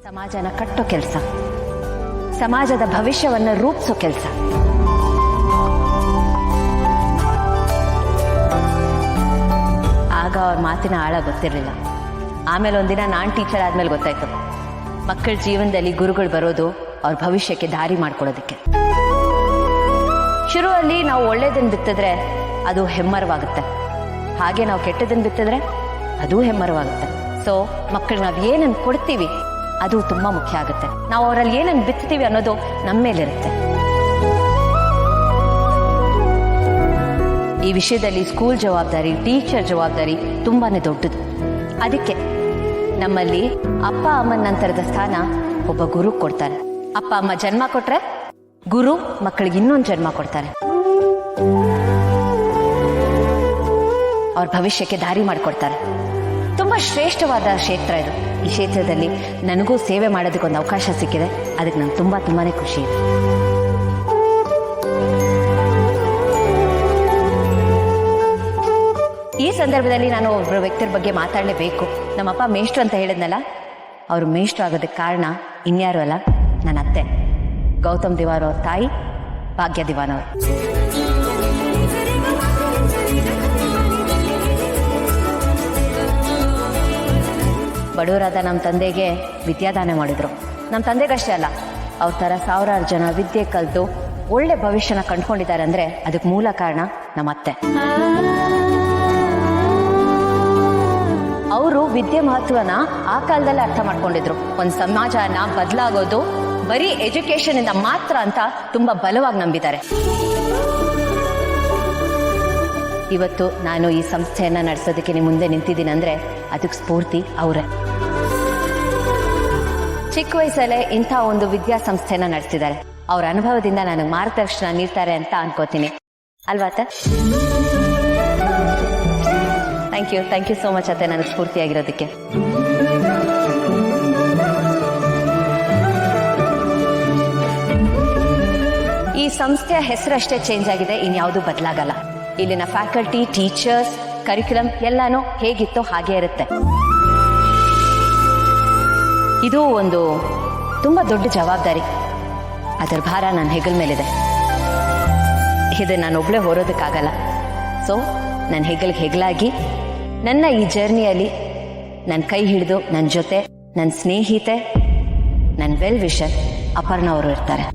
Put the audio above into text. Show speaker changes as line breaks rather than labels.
ಸಮಾಜನ ಕಟ್ಟೋ ಕೆಲಸ, ಸಮಾಜದ ಭವಿಷ್ಯವನ್ನು ರೂಪಿಸೋ ಕೆಲಸ. ಆಗ ಅವ್ರ ಮಾತಿನ ಆಳ ಗೊತ್ತಿರಲಿಲ್ಲ. ಆಮೇಲೆ ಒಂದಿನ ನಾನು ಟೀಚರ್ ಆದ್ಮೇಲೆ ಗೊತ್ತಾಯ್ತು, ಮಕ್ಕಳ ಜೀವನದಲ್ಲಿ ಗುರುಗಳು ಬರೋದು ಅವ್ರ ಭವಿಷ್ಯಕ್ಕೆ ದಾರಿ ಮಾಡ್ಕೊಡೋದಕ್ಕೆ. ಶುರುವಲ್ಲಿ ನಾವು ಒಳ್ಳೇದನ್ನು ಬಿತ್ತಿದ್ರೆ ಅದು ಹೆಮ್ಮರವಾಗುತ್ತೆ, ಹಾಗೆ ನಾವು ಕೆಟ್ಟದನ್ನು ಬಿತ್ತಿದ್ರೆ ಅದು ಹೆಮ್ಮರವಾಗುತ್ತೆ. ಸೊ ಮಕ್ಕಳು ನಾವು ಏನನ್ನು ಕೊಡ್ತೀವಿ ಅದು ತುಂಬಾ ಮುಖ್ಯ ಆಗುತ್ತೆ. ನಾವು ಅವರಲ್ಲಿ ಏನನ್ನು ಬಿತ್ತೀವಿ ಅನ್ನೋದು ನಮ್ಮ ಮೇಲಿರುತ್ತೆ. ಈ ವಿಷಯದಲ್ಲಿ ಸ್ಕೂಲ್ ಜವಾಬ್ದಾರಿ, ಟೀಚರ್ ಜವಾಬ್ದಾರಿ ತುಂಬಾನೇ ದೊಡ್ಡದು. ಅದಕ್ಕೆ ನಮ್ಮಲ್ಲಿ ಅಪ್ಪ ಅಮ್ಮನ ನಂತರದ ಸ್ಥಾನ ಒಬ್ಬ ಗುರು ಕೊಡ್ತಾರೆ. ಅಪ್ಪ ಅಮ್ಮ ಜನ್ಮ ಕೊಟ್ರೆ ಗುರು ಮಕ್ಕಳಿಗೆ ಇನ್ನೊಂದು ಜನ್ಮ ಕೊಡ್ತಾರೆ, ಅವ್ರ ಭವಿಷ್ಯಕ್ಕೆ ದಾರಿ ಮಾಡಿಕೊಡ್ತಾರೆ. ತುಂಬಾ ಶ್ರೇಷ್ಠವಾದ ಕ್ಷೇತ್ರ ಇದು. ಈ ಕ್ಷೇತ್ರದಲ್ಲಿ ನನಗೂ ಸೇವೆ ಮಾಡೋದಕ್ಕೊಂದು ಅವಕಾಶ ಸಿಕ್ಕಿದೆ, ಅದಕ್ಕೆ ನಂಗೆ ತುಂಬಾನೇ ಖುಷಿ ಇದೆ. ಈ ಸಂದರ್ಭದಲ್ಲಿ ನಾನು ಒಬ್ಬರ ವ್ಯಕ್ತಿಯ ಬಗ್ಗೆ ಮಾತಾಡಲೇಬೇಕು. ನಮ್ಮಪ್ಪ ಮೇಷ್ಟ್ರು ಅಂತ ಹೇಳಿದ್ನಲ್ಲ, ಅವರು ಮೇಷ್ಟ್ರು ಆಗೋದಕ್ಕೆ ಕಾರಣ ಇನ್ಯಾರು ಅಲ್ಲ, ನನ್ನ ಅತ್ತೆ ಗೌತಮ್ ದಿವಾನ್ ಅವ್ರ ತಾಯಿ ಭಾಗ್ಯ ದಿವಾನ್ ಅವರು. ಬಡವರಾದ ನಮ್ಮ ತಂದೆಗೆ ವಿದ್ಯಾದಾನ ಮಾಡಿದ್ರು. ನಮ್ಮ ತಂದೆಗಷ್ಟೇ ಅಲ್ಲ, ಅವ್ರ ಥರ ಸಾವಿರಾರು ಜನ ವಿದ್ಯೆ ಕಲಿತು ಒಳ್ಳೆ ಭವಿಷ್ಯನ ಕಂಡುಕೊಂಡಿದ್ದಾರೆ ಅಂದರೆ ಅದಕ್ಕೆ ಮೂಲ ಕಾರಣ ನಮ್ಮ ಅತ್ತೆ. ಅವರು ವಿದ್ಯೆ ಮಹತ್ವನ ಆ ಕಾಲದಲ್ಲಿ ಅರ್ಥ ಮಾಡ್ಕೊಂಡಿದ್ರು. ಒಂದು ಸಮಾಜನ ಬದಲಾಗೋದು ಬರೀ ಎಜುಕೇಶನ್ ಇಂದ ಮಾತ್ರ ಅಂತ ತುಂಬಾ ಬಲವಾಗಿ ನಂಬಿದ್ದಾರೆ. ಇವತ್ತು ನಾನು ಈ ಸಂಸ್ಥೆಯನ್ನ ನಡೆಸೋದಕ್ಕೆ ನಿಮ್ಮ ಮುಂದೆ ನಿಂತಿದ್ದೀನಿ ಅಂದ್ರೆ ಅದಕ್ಕೆ ಸ್ಫೂರ್ತಿ ಅವರೇ. ಚಿಕ್ಕ ವಯಸ್ಸಲ್ಲೇ ಇಂಥ ಒಂದು ವಿದ್ಯಾಸಂಸ್ಥೆನ ನಡೆಸಿದ್ದಾರೆ. ಅವ್ರ ಅನುಭವದಿಂದ ನನಗೆ ಮಾರ್ಗದರ್ಶನ ನೀಡ್ತಾರೆ ಅಂತ ಅನ್ಕೋತೀನಿ, ಅಲ್ವಾ ಅತ್ತೆ? ಥ್ಯಾಂಕ್ ಯು ಸೋ ಮಚ್ ಅತ್ತೆ, ನನಗೆ ಸ್ಫೂರ್ತಿಯಾಗಿರೋದಕ್ಕೆ. ಈ ಸಂಸ್ಥೆಯ ಹೆಸರಷ್ಟೇ ಚೇಂಜ್ ಆಗಿದೆ, ಇನ್ಯಾವುದೂ ಬದಲಾಗಲ್ಲ. ಇಲ್ಲಿನ ಫ್ಯಾಕಲ್ಟಿ, ಟೀಚರ್ಸ್, ಕರಿಕ್ಯುಲಮ್ ಎಲ್ಲಾನು ಹೇಗಿತ್ತೋ ಹಾಗೆ ಇರುತ್ತೆ. ಇದು ಒಂದು ತುಂಬಾ ದೊಡ್ಡ ಜವಾಬ್ದಾರಿ, ಅದರ ಭಾರ ನನ್ನ ಹೆಗಲ ಮೇಲಿದೆ. ಇದು ನಾನು ಒಬ್ಳೆ ಹೊರೋದಕ್ಕಾಗಲ್ಲ. ಸೊ ನನ್ನ ಹೆಗಲಿಗೆ ಹೆಗಲಾಗಿ ನನ್ನ ಈ ಜರ್ನಿಯಲ್ಲಿ ನನ್ನ ಕೈ ಹಿಡಿದು ನನ್ನ ಜೊತೆ ನನ್ನ ಸ್ನೇಹಿತೆ, ನನ್ನ ವೆಲ್ ವಿಷರ್ ಅಪರ್ಣ ಅವರು ಇರ್ತಾರೆ.